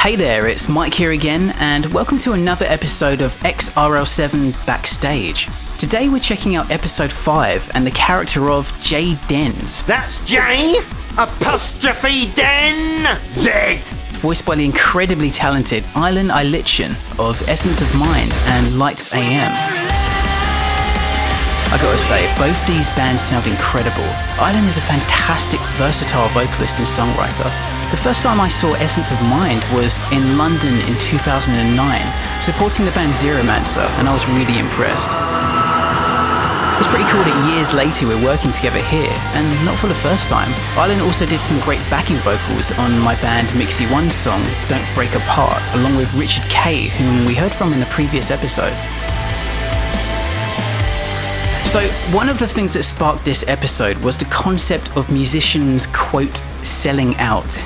Hey there, it's Mike here again, and welcome to another episode of X-RL7 Backstage. Today we're checking out episode 5 and the character of J Dens. That's J apostrophe Den Z. Voiced by the incredibly talented Erlend Eilertsen of Essence of Mind and Lights AM. I gotta say, both these bands sound incredible. Erlend is a fantastic, versatile vocalist and songwriter. The first time I saw Essence of Mind was in London in 2009, supporting the band Zeromancer, and I was really impressed. It's pretty cool that years later we're working together here, and not for the first time. Erlend also did some great backing vocals on my band Mixie One's song, Don't Break Apart, along with Richard Kay, whom we heard from in the previous episode. So, one of the things that sparked this episode was the concept of musicians, quote, selling out.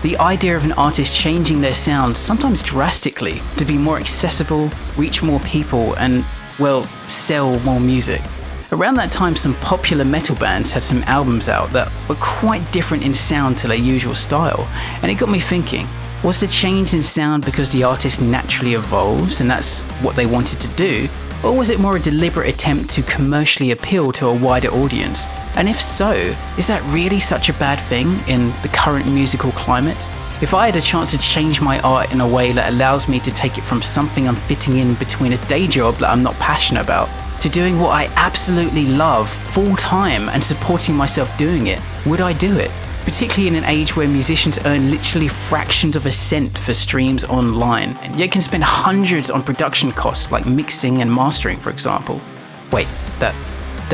The idea of an artist changing their sound, sometimes drastically, to be more accessible, reach more people, and, well, sell more music. Around that time, some popular metal bands had some albums out that were quite different in sound to their usual style, and it got me thinking, was the change in sound because the artist naturally evolves and that's what they wanted to do, or was it more a deliberate attempt to commercially appeal to a wider audience? And if so, is that really such a bad thing in the current musical climate? If I had a chance to change my art in a way that allows me to take it from something I'm fitting in between a day job that I'm not passionate about, to doing what I absolutely love full time and supporting myself doing it, would I do it? Particularly in an age where musicians earn literally fractions of a cent for streams online, and yet can spend hundreds on production costs like mixing and mastering, for example. Wait, that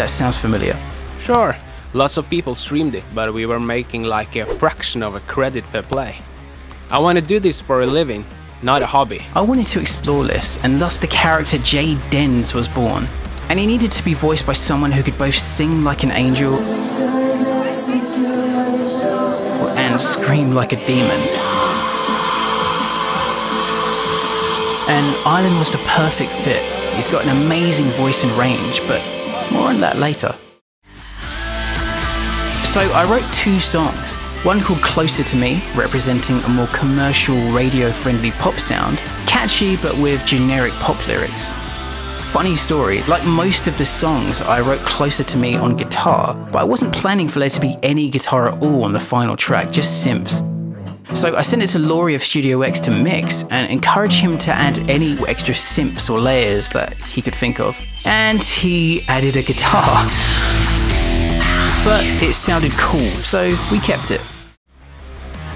sounds familiar. Sure, lots of people streamed it, but we were making like a fraction of a credit per play. I want to do this for a living, not a hobby. I wanted to explore this, and thus the character J Dens was born. And he needed to be voiced by someone who could both sing like an angel and scream like a demon. And Erlend was the perfect fit. He's got an amazing voice and range, but more on that later. So I wrote 2 songs, one called Closer to Me, representing a more commercial, radio-friendly pop sound, catchy but with generic pop lyrics. Funny story, like most of the songs, I wrote Closer to Me on guitar, but I wasn't planning for there to be any guitar at all on the final track, just synths. So I sent it to Laurie of Studio X to mix and encouraged him to add any extra synths or layers that he could think of. And he added a guitar. But it sounded cool, so we kept it.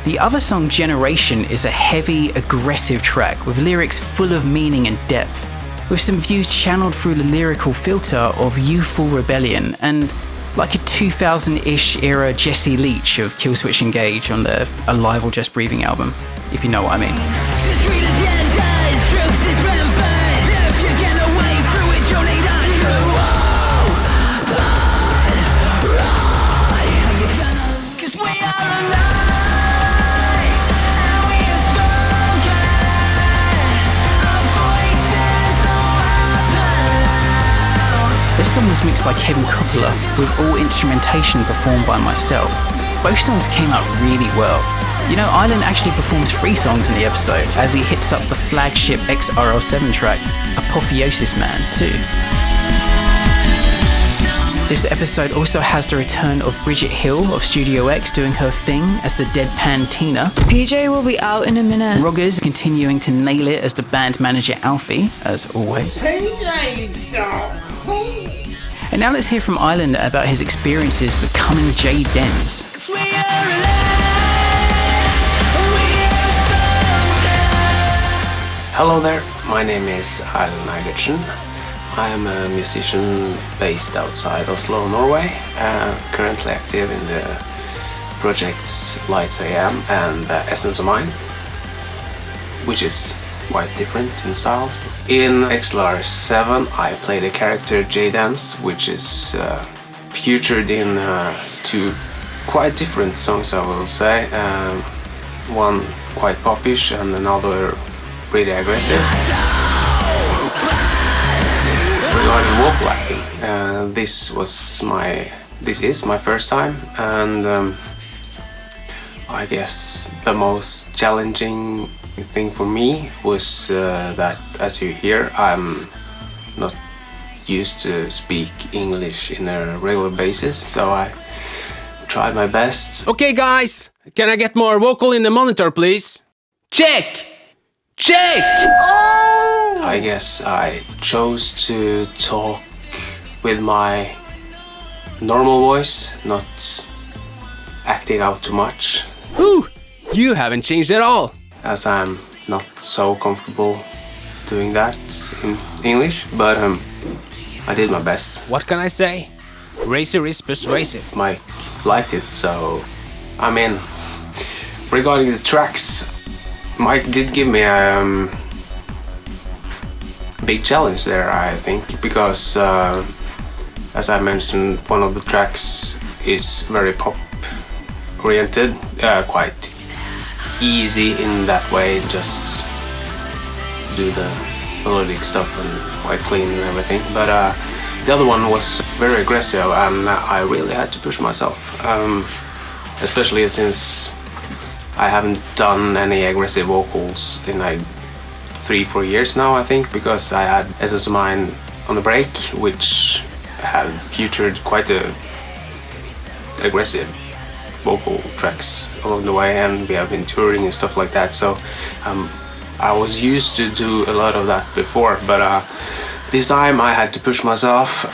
The other song, Generation, is a heavy, aggressive track with lyrics full of meaning and depth, with some views channeled through the lyrical filter of youthful rebellion and like a 2000-ish era Jesse Leach of Killswitch Engage on the Alive or Just Breathing album, if you know what I mean. This song was mixed by Kevin Coppola, with all instrumentation performed by myself. Both songs came out really well. You know, Erlend actually performs 3 songs in the episode, as he hits up the flagship X-RL7 track, Apotheosis Man, too. This episode also has the return of Bridget Hill of Studio X doing her thing as the deadpan Tina. PJ will be out in a minute. Roggers continuing to nail it as the band manager Alfie, as always. And now let's hear from Erlend about his experiences becoming J Dens. Hello there, my name is Erlend Eilertsen. I am a musician based outside Oslo, Norway, currently active in the projects Lights AM and Essence of Mind, which is quite different in styles. In X-RL7 I play the character J Dens, which is featured in 2 quite different songs, I will say. One quite popish and another pretty aggressive. Regarding vocal acting, this is my first time, and I guess the most challenging thing for me was that, as you hear, I'm not used to speak English in a regular basis, so I tried my best. Okay, guys, can I get more vocal in the monitor, please? Check! Check! I guess I chose to talk with my normal voice, not acting out too much. Whew, you haven't changed at all. As I'm not so comfortable doing that in English, but I did my best. What can I say? Razor is persuasive. Mike liked it, so I'm in. Regarding the tracks, Mike did give me a big challenge there, I think, because as I mentioned, one of the tracks is very pop oriented, quite easy in that way, just do the melodic stuff and quite clean and everything. But the other one was very aggressive, and I really had to push myself, especially since I haven't done any aggressive vocals in like 3-4 years now, I think, because I had SS Mine on the break, which had featured quite a aggressive vocal tracks along the way, and we have been touring and stuff like that, so I was used to do a lot of that before, but this time I had to push myself.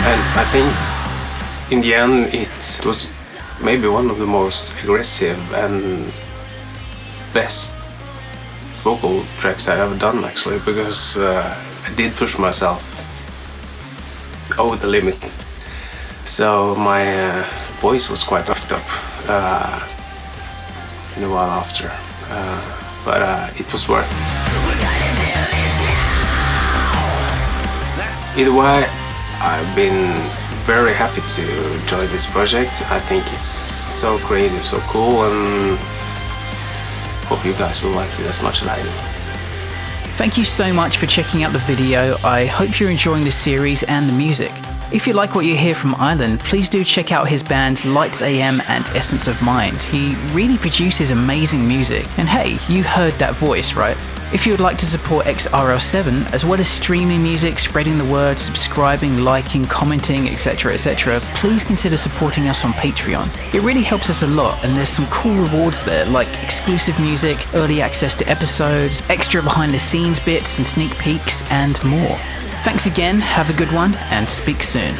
And I think in the end it was maybe one of the most aggressive and best vocal tracks I've ever done, actually, because I did push myself over the limit. So my voice was quite puffed up in a while after, but it was worth it. Either way, I've been very happy to join this project. I think it's so creative, so cool, and hope you guys will like it as much as I do. Thank you so much for checking out the video. I hope you're enjoying the series and the music. If you like what you hear from Erlend, please do check out his bands Lights AM and Essence of Mind. He really produces amazing music. And hey, you heard that voice, right? If you would like to support X-RL7, as well as streaming music, spreading the word, subscribing, liking, commenting, etc, please consider supporting us on Patreon. It really helps us a lot, and there's some cool rewards there, like exclusive music, early access to episodes, extra behind the scenes bits and sneak peeks, and more. Thanks again, have a good one, and speak soon.